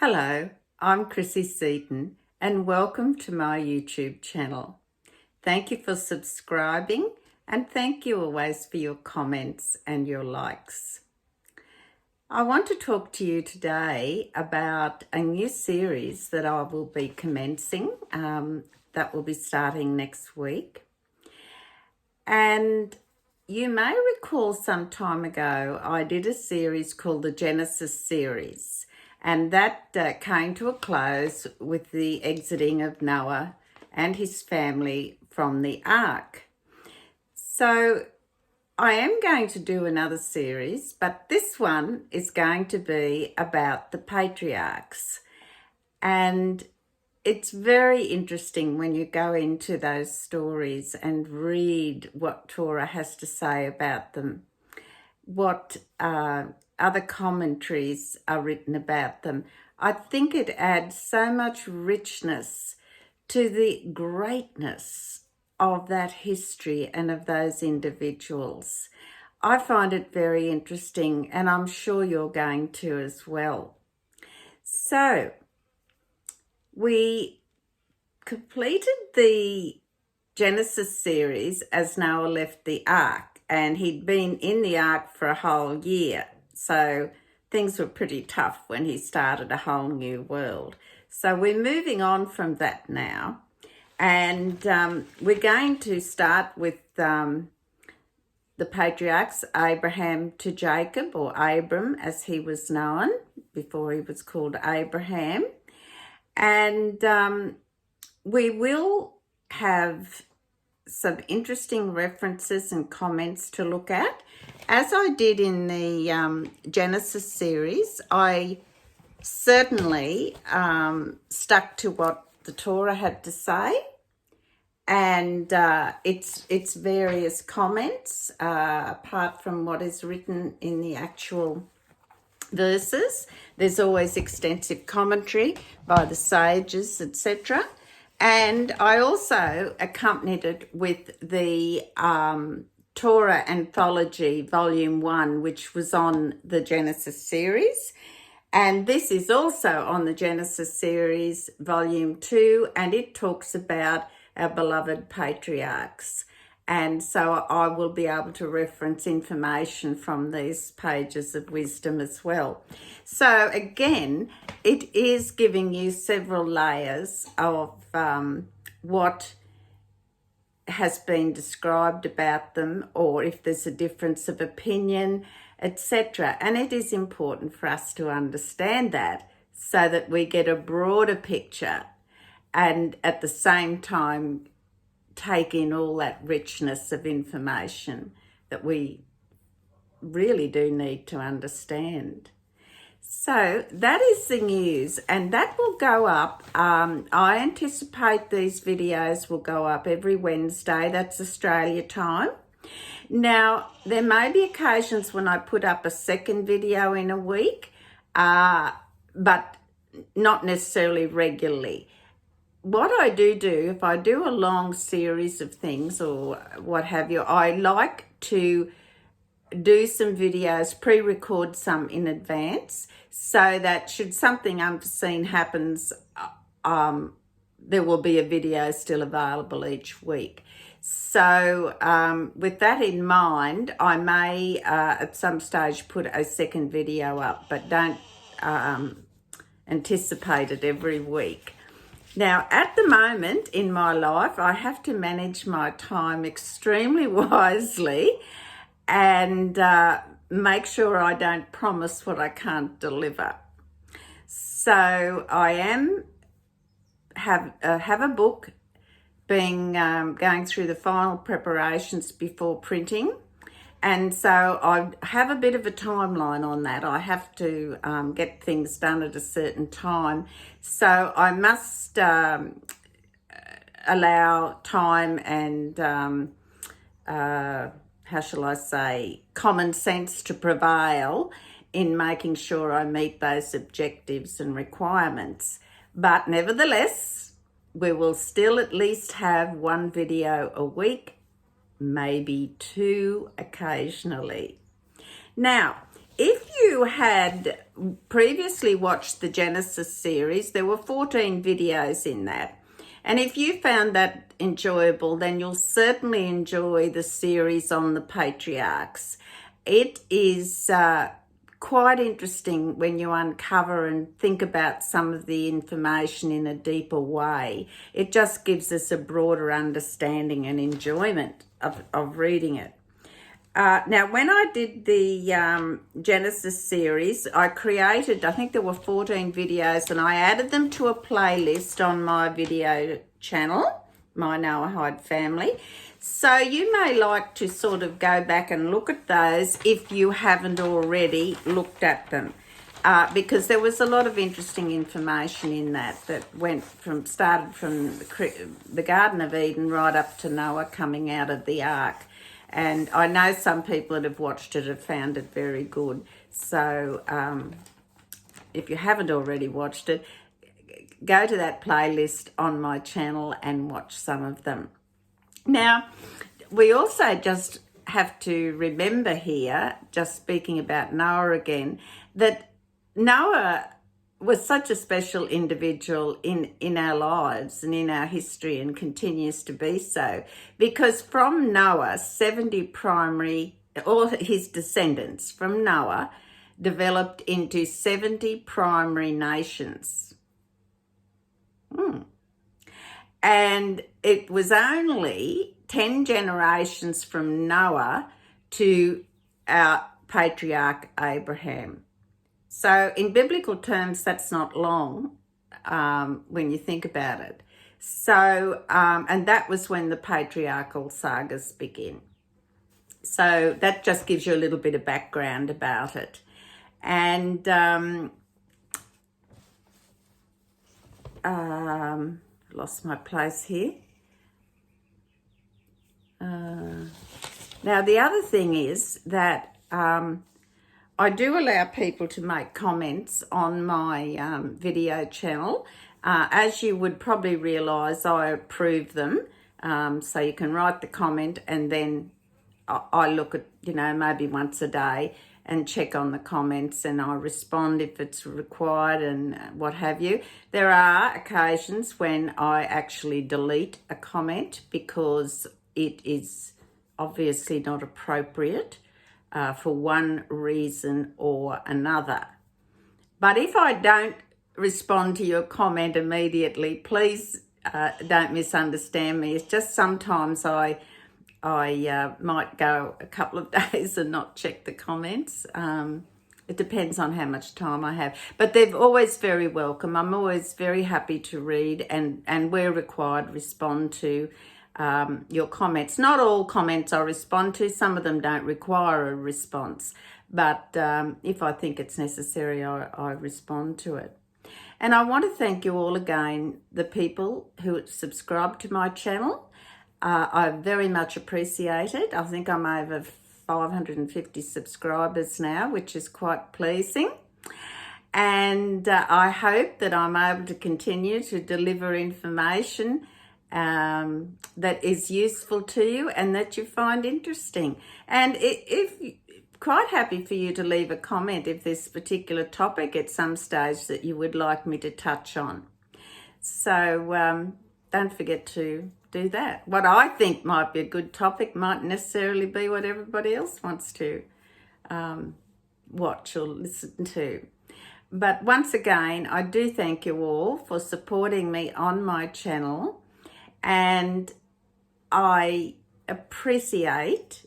Hello, I'm Chrissy Seaton and welcome to my YouTube channel. Thank you for subscribing and thank you always for your comments and your likes. I want to talk to you today about a new series that I will be commencing, that will be starting next week. And you may recall some time ago I did a series called the Genesis series. And that came to a close with the exiting of Noah and his family from the ark. So I am going to do another series, but this one is going to be about the patriarchs. And it's very interesting when you go into those stories and read what Torah has to say about them, what other commentaries are written about them. I think it adds so much richness to the greatness of that history and of those individuals. I find it very interesting, and I'm sure you're going to as well. So, we completed the Genesis series as Noah left the ark, and he'd been in the ark for a whole year. So things were pretty tough when he started a whole new world. So we're moving on from that now. And we're going to start with the patriarchs, Abraham to Jacob, or Abram as he was known before he was called Abraham. And we will have some interesting references and comments to look at. As I did in the Genesis series, I certainly stuck to what the Torah had to say, and its various comments, apart from what is written in the actual verses. There's always extensive commentary by the sages, etc. And I also accompanied it with the Torah Anthology, Volume 1, which was on the Genesis series. And this is also on the Genesis series, Volume 2, and it talks about our beloved patriarchs. And so I will be able to reference information from these pages of wisdom as well. So again, it is giving you several layers of what has been described about them, or if there's a difference of opinion, etc. And it is important for us to understand that so that we get a broader picture and at the same time take in all that richness of information that we really do need to understand. So that is the news, and that will go up. I anticipate these videos will go up every Wednesday. That's Australia time. Now, there may be occasions when I put up a second video in a week, but not necessarily regularly. What I do, if I do a long series of things or what have you, I like to do some videos, pre-record some in advance, so that should something unforeseen happens, there will be a video still available each week. So with that in mind, I may at some stage put a second video up, but don't anticipate it every week. Now, at the moment in my life, I have to manage my time extremely wisely and make sure I don't promise what I can't deliver. So I have a book being going through the final preparations before printing, and so I have a bit of a timeline on that. I have to get things done at a certain time, so I must allow time and how shall I say, common sense to prevail in making sure I meet those objectives and requirements. But nevertheless, we will still at least have one video a week, maybe two occasionally. Now, if you who had previously watched the Genesis series, there were 14 videos in that. And if you found that enjoyable, then you'll certainly enjoy the series on the patriarchs. It is quite interesting when you uncover and think about some of the information in a deeper way. It just gives us a broader understanding and enjoyment of reading it. Now, when I did the Genesis series, I think there were 14 videos, and I added them to a playlist on my video channel, My Noahide Family. So you may like to sort of go back and look at those if you haven't already looked at them. Because there was a lot of interesting information in that started from the Garden of Eden right up to Noah coming out of the ark. And I know some people that have watched it have found it very good. So if you haven't already watched it, go to that playlist on my channel and watch some of them. Now, we also just have to remember here, just speaking about Noah again, that Noah was such a special individual in our lives and in our history, and continues to be so, because from Noah, all his descendants from Noah developed into 70 primary nations. And it was only 10 generations from Noah to our patriarch Abraham. So in biblical terms, that's not long when you think about it. So, and that was when the patriarchal sagas begin. So that just gives you a little bit of background about it. And lost my place here. Now, the other thing is that I do allow people to make comments on my video channel. As you would probably realise, I approve them. So you can write the comment, and then I look at, maybe once a day and check on the comments, and I respond if it's required and what have you. There are occasions when I actually delete a comment because it is obviously not appropriate for one reason or another. But if I don't respond to your comment immediately, please don't misunderstand me. It's just sometimes I might go a couple of days and not check the comments. It depends on how much time I have. But they're always very welcome. I'm always very happy to read and where required, respond to your comments. Not all comments I respond to. Some of them don't require a response. But if I think it's necessary, I respond to it. And I want to thank you all again, the people who subscribe to my channel. I very much appreciate it. I think I'm over 550 subscribers now, which is quite pleasing. And I hope that I'm able to continue to deliver information that is useful to you and that you find interesting. And if quite happy for you to leave a comment if there's a particular topic at some stage that you would like me to touch on. So don't forget to do that. What I think might be a good topic might necessarily be what everybody else wants to watch or listen to. But once again, I do thank you all for supporting me on my channel, and I appreciate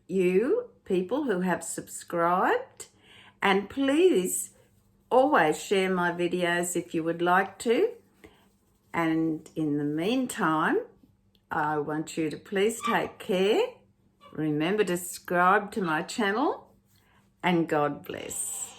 you people who have subscribed, and please always share my videos if you would like to. And in the meantime, I want you to please take care. Remember to subscribe to my channel, and God bless.